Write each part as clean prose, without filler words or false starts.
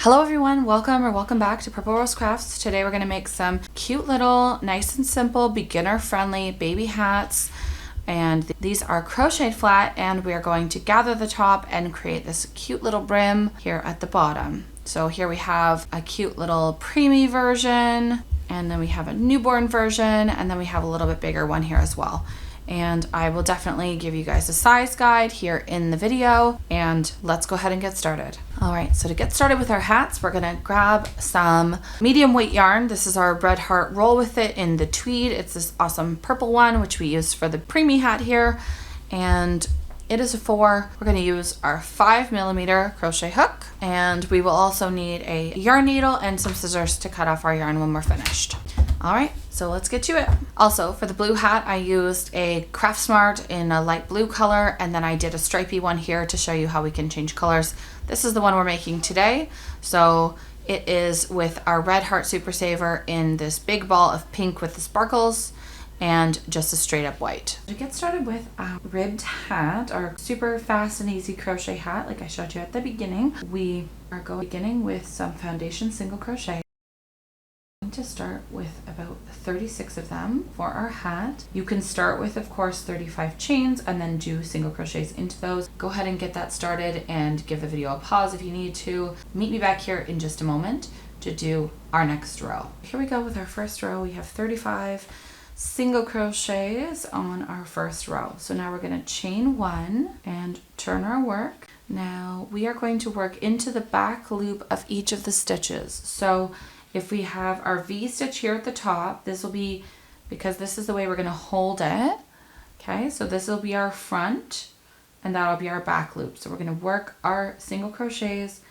Hello everyone, welcome back to Purple Rose Crafts. Today we're going to make some cute little, nice and simple, beginner friendly baby hats. And these are crocheted flat, and we are going to gather the top and create this cute little brim here at the bottom. So here we have a cute little preemie version, and then we have a newborn version, and then we have a little bit bigger one here as well. And I will definitely give you guys a size guide here in the video, and let's go ahead and get started. All right, so to get started with our hats, we're gonna grab some medium weight yarn. This is our Red Heart Roll With It in the tweed. It's this awesome purple one, which we use for the preemie hat here. And it is we're gonna use our 5mm crochet hook, and we will also need a yarn needle and some scissors to cut off our yarn when we're finished. All right, so let's get to it. Also, for the blue hat, I used a Craft Smart in a light blue color, and then I did a stripy one here to show you how we can change colors. This is the one we're making today. So it is with our Red Heart Super Saver in this big ball of pink with the sparkles and just a straight up white. To get started with our ribbed hat, our super fast and easy crochet hat, like I showed you at the beginning, we are beginning with some foundation single crochet. To start with about 36 of them for our hat. You can start with, of course, 35 chains and then do single crochets into those. Go ahead and get that started and give the video a pause if you need to. Meet me back here in just a moment to do our next row. Here we go with our first row. We have 35 single crochets on our first row. So now we're going to chain one and turn our work. Now we are going to work into the back loop of each of the stitches. So if we have our V stitch here at the top, this will be, because this is the way we're going to hold it. Okay, so this will be our front and that'll be our back loop. So we're going to work our single crochets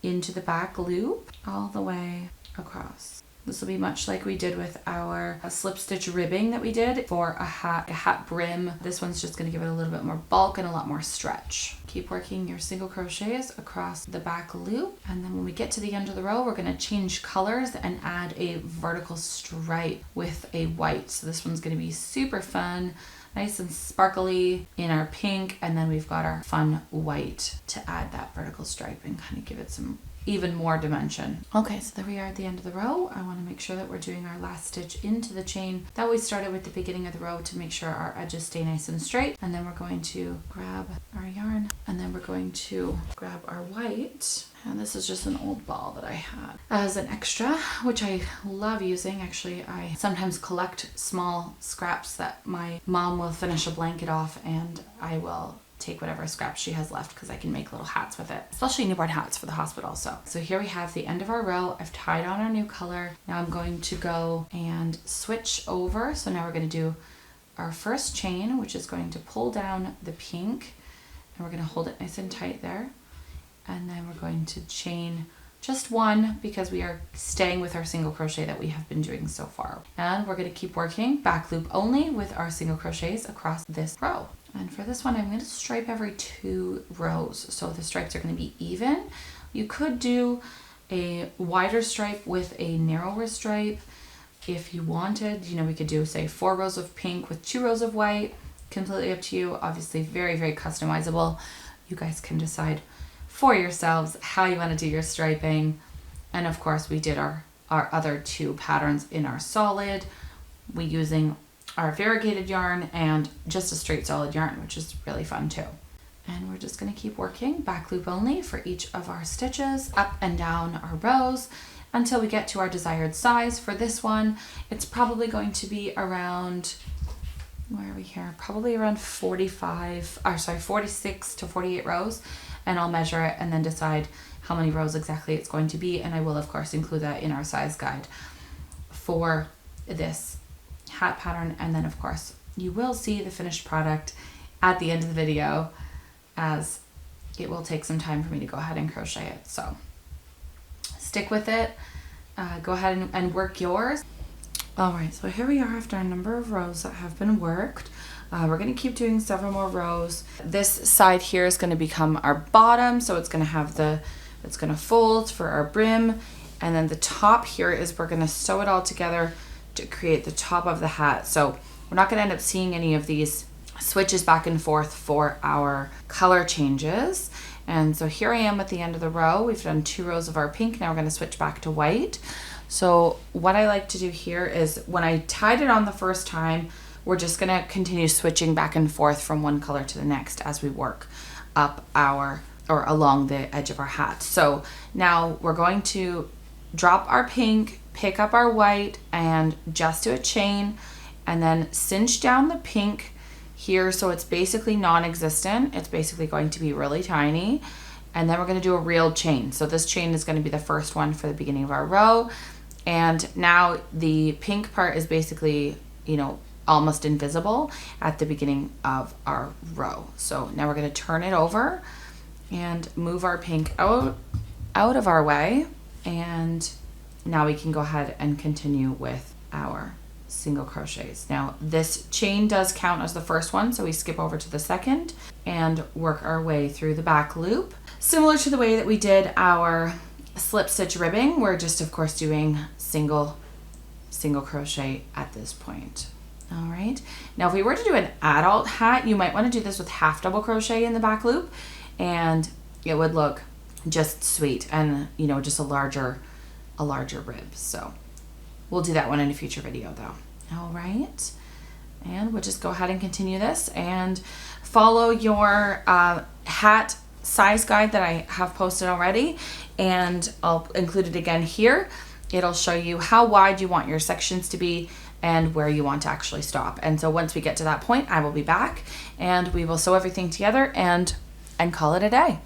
into the back loop all the way across. This will be much like we did with our slip stitch ribbing that we did for a hat brim. This one's just going to give it a little bit more bulk and a lot more stretch. Keep working your single crochets across the back loop, and then when we get to the end of the row, we're going to change colors and add a vertical stripe with a white. So this one's going to be super fun, nice and sparkly in our pink, and then we've got our fun white to add that vertical stripe and kind of give it some even more dimension. Okay, so there we are at the end of the row. I want to make sure that we're doing our last stitch into the chain that we started with the beginning of the row to make sure our edges stay nice and straight. And then we're going to grab our yarn, and then we're going to grab our white. And this is just an old ball that I had as an extra, which I love using. Actually, I sometimes collect small scraps that my mom will finish a blanket off, and I will take whatever scraps she has left because I can make little hats with it, especially newborn hats for the hospital. So here we have the end of our row. I've tied on our new color. Now I'm going to go and switch over. So now we're going to do our first chain, which is going to pull down the pink, and we're going to hold it nice and tight there. And then we're going to chain just one because we are staying with our single crochet that we have been doing so far. And we're going to keep working back loop only with our single crochets across this row. And for this one, I'm going to stripe every 2 rows. So the stripes are going to be even. You could do a wider stripe with a narrower stripe if you wanted. You know, we could do, say, 4 rows of pink with 2 rows of white. Completely up to you. Obviously, very, very customizable. You guys can decide for yourselves how you want to do your striping. And of course, we did our other 2 patterns in our solid. We using our variegated yarn and just a straight solid yarn, which is really fun too. And we're just going to keep working back loop only for each of our stitches up and down our rows until we get to our desired size. For this one, it's probably going to be around, where are we here? Probably around 46 to 48 rows. And I'll measure it and then decide how many rows exactly it's going to be. And I will, of course, include that in our size guide for this hat pattern. And then, of course, you will see the finished product at the end of the video, as it will take some time for me to go ahead and crochet it. So stick with it. Go ahead and work yours. All right, so here we are after a number of rows that have been worked. We're going to keep doing several more rows. This side here is going to become our bottom, so it's going to have it's going to fold for our brim, and then the top here is we're going to sew it all together to create the top of the hat. So we're not going to end up seeing any of these switches back and forth for our color changes. And so here I am at the end of the row. We've done 2 rows of our pink. Now we're going to switch back to white. So what I like to do here is when I tied it on the first time, we're just going to continue switching back and forth from one color to the next as we work up our, or along the edge of our hat. So now we're going to drop our pink, pick up our white, and just do a chain, and then cinch down the pink here so it's basically non-existent. It's basically going to be really tiny. And then we're going to do a real chain. So this chain is going to be the first one for the beginning of our row. And now the pink part is basically, you know, almost invisible at the beginning of our row. So now we're going to turn it over and move our pink out of our way. And now we can go ahead and continue with our single crochets. Now this chain does count as the first one, so we skip over to the second and work our way through the back loop. Similar to the way that we did our slip stitch ribbing, we're just of course doing single crochet at this point. All right, now if we were to do an adult hat, you might want to do this with half double crochet in the back loop, and it would look just sweet, and you know, just a larger rib. So we'll do that one in a future video though. All right, and we'll just go ahead and continue this and follow your hat size guide that I have posted already, and I'll include it again here. It'll show you how wide you want your sections to be and where you want to actually stop. And so once we get to that point, I will be back and we will sew everything together and call it a day.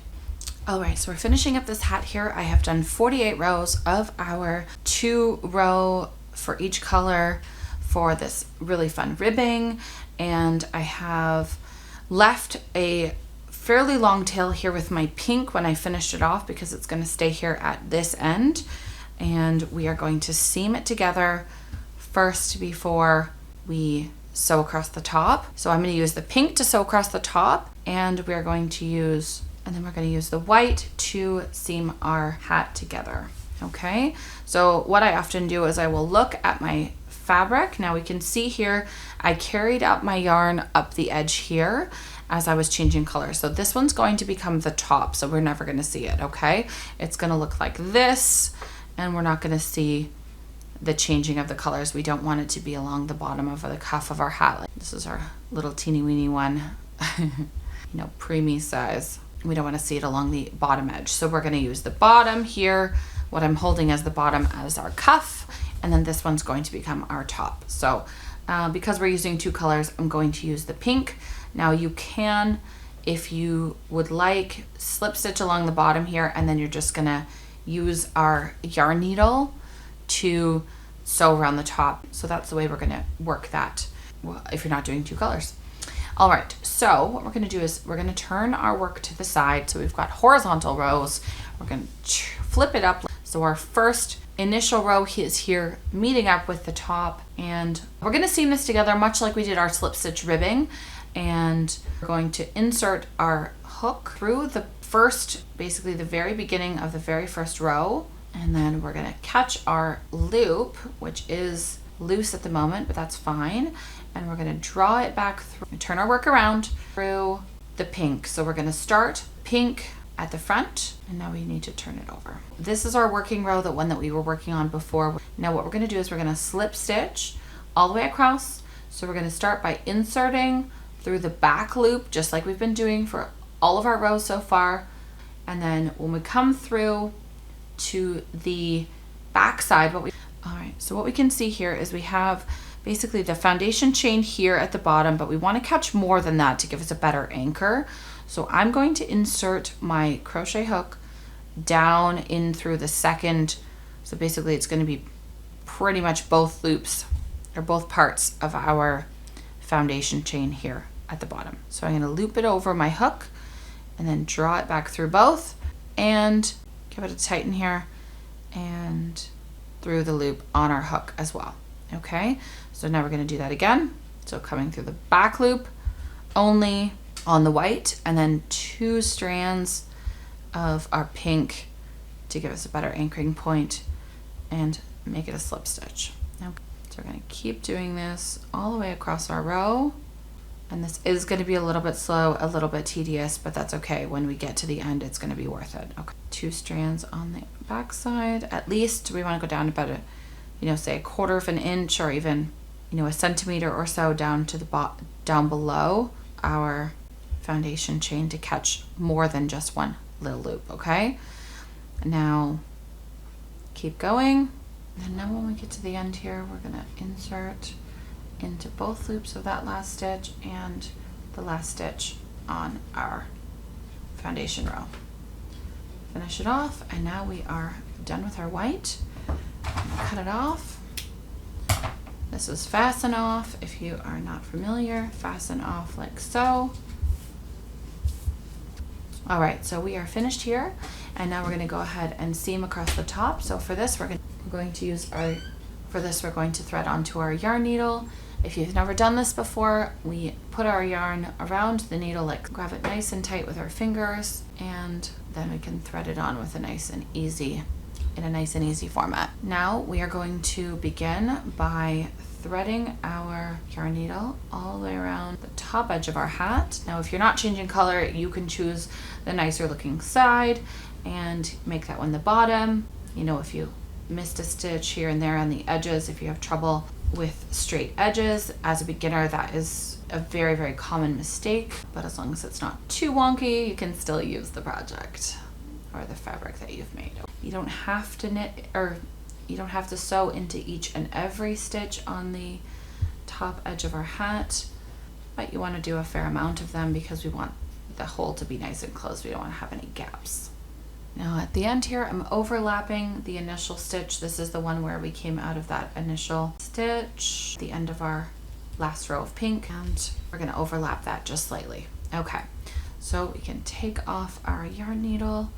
All right, so we're finishing up this hat here. I have done 48 rows of our 2 row for each color for this really fun ribbing, and I have left a fairly long tail here with my pink when I finished it off because it's going to stay here at this end, and we are going to seam it together first before we sew across the top. So I'm going to use the pink to sew across the top, and we're going to use, and then we're going to use the white to seam our hat together. Okay, so what I often do is I will look at my fabric. Now we can see here I carried up my yarn up the edge here as I was changing colors. So this one's going to become the top, so we're never going to see it. Okay, it's going to look like this, and we're not going to see the changing of the colors. We don't want it to be along the bottom of the cuff of our hat. This is our little teeny weeny one, you know, preemie size. We don't want to see it along the bottom edge. So we're going to use the bottom here, what I'm holding as the bottom as our cuff, and then this one's going to become our top. So because we're using 2 colors, I'm going to use the pink. Now you can, if you would like, slip stitch along the bottom here, and then you're just gonna use our yarn needle to sew around the top. So that's the way we're gonna work that if you're not doing 2 colors. All right, so what we're gonna do is we're gonna turn our work to the side. So we've got horizontal rows. We're gonna flip it up. So our first initial row is here meeting up with the top, and we're gonna seam this together much like we did our slip stitch ribbing, and we're going to insert our hook through the first, basically the very beginning of the very first row, and then we're gonna catch our loop, which is loose at the moment, but that's fine, and we're gonna draw it back through, turn our work around through the pink. So we're gonna start pink at the front, and now we need to turn it over. This is our working row, the one that we were working on before. Now what we're gonna do is we're gonna slip stitch all the way across. So we're gonna start by inserting through the back loop, just like we've been doing for all of our rows so far. And then when we come through to the back side, all right, so what we can see here is we have basically the foundation chain here at the bottom, but we want to catch more than that to give us a better anchor. So I'm going to insert my crochet hook down in through the second. So basically it's going to be pretty much both loops or both parts of our foundation chain here at the bottom. So I'm going to loop it over my hook and then draw it back through both and give it a tighten here and through the loop on our hook as well. Okay, so now we're going to do that again. So coming through the back loop only on the white, and then 2 strands of our pink to give us a better anchoring point and make it a slip stitch. Okay. So we're going to keep doing this all the way across our row And this is going to be a little bit slow, a little bit tedious, but that's okay. When we get to the end, it's going to be worth it. Okay, 2 strands on the back side. At least we want to go down about say 1/4 of an inch, or even, a centimeter or so down to the down below our foundation chain to catch more than just one little loop. Okay, now keep going. And now when we get to the end here, we're going to insert into both loops of that last stitch and the last stitch on our foundation row. Finish it off, and now we are done with our white. Cut it off. This is fasten off. If you are not familiar, fasten off like so. All right, so we are finished here, and now we're going to go ahead and seam across the top. So for this, we're going to thread onto our yarn needle. If you've never done this before, we put our yarn around the needle, like grab it nice and tight with our fingers, and then we can thread it on with in a nice and easy format. Now we are going to begin by threading our yarn needle all the way around the top edge of our hat. Now, if you're not changing color, you can choose the nicer looking side and make that one the bottom. If you missed a stitch here and there on the edges, if you have trouble with straight edges, as a beginner, that is a very, very common mistake, but as long as it's not too wonky, you can still use the project or the fabric that you've made. You don't have to knit, or you don't have to sew into each and every stitch on the top edge of our hat, but you want to do a fair amount of them because we want the hole to be nice and closed. We don't want to have any gaps. Now at the end here, I'm overlapping the initial stitch. This is the one where we came out of that initial stitch, the end of our last row of pink, and we're going to overlap that just slightly. Okay, so we can take off our yarn needle,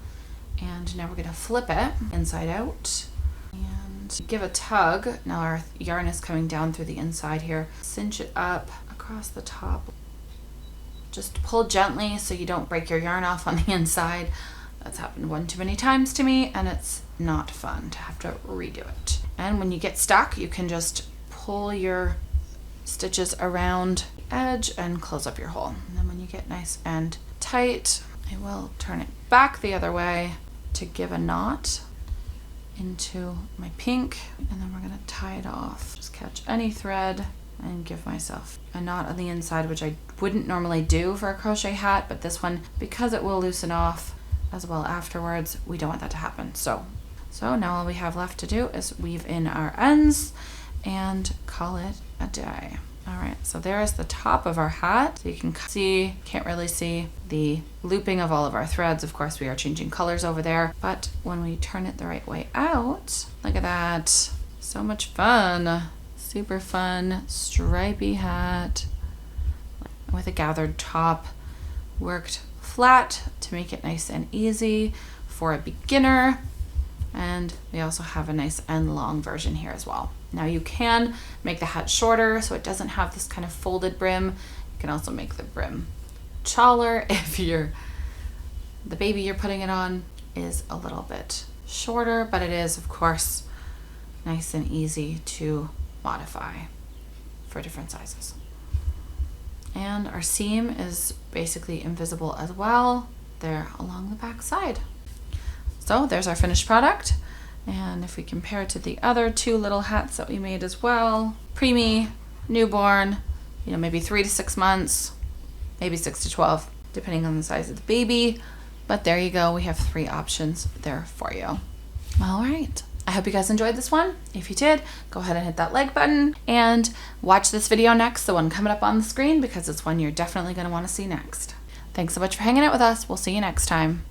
and now we're going to flip it inside out and give a tug. Now our yarn is coming down through the inside here. Cinch it up across the top. Just pull gently so you don't break your yarn off on the inside. That's happened one too many times to me, and it's not fun to have to redo it. And when you get stuck, you can just pull your stitches around the edge and close up your hole. And then when you get nice and tight, I will turn it back the other way to give a knot into my pink, and then we're going to tie it off. Just catch any thread and give myself a knot on the inside, which I wouldn't normally do for a crochet hat, but this one, because it will loosen off as well afterwards, we don't want that to happen. So now all we have left to do is weave in our ends and call it a day. All right, so there is the top of our hat. So you can see, can't really see the looping of all of our threads. Of course, we are changing colors over there, but when we turn it the right way out, look at that. So much fun. Super fun stripy hat with a gathered top, worked flat to make it nice and easy for a beginner. And we also have a nice and long version here as well. Now you can make the hat shorter so it doesn't have this kind of folded brim. You can also make the brim taller if the baby you're putting it on is a little bit shorter, but it is, of course, nice and easy to modify for different sizes. And our seam is basically invisible as well there along the back side. So there's our finished product. And if we compare it to the other 2 little hats that we made as well, preemie, newborn, maybe 3 to 6 months, maybe 6 to 12, depending on the size of the baby. But there you go, we have 3 options there for you. All right. I hope you guys enjoyed this one. If you did, go ahead and hit that like button and watch this video next, the one coming up on the screen, because it's one you're definitely going to want to see next. Thanks so much for hanging out with us. We'll see you next time.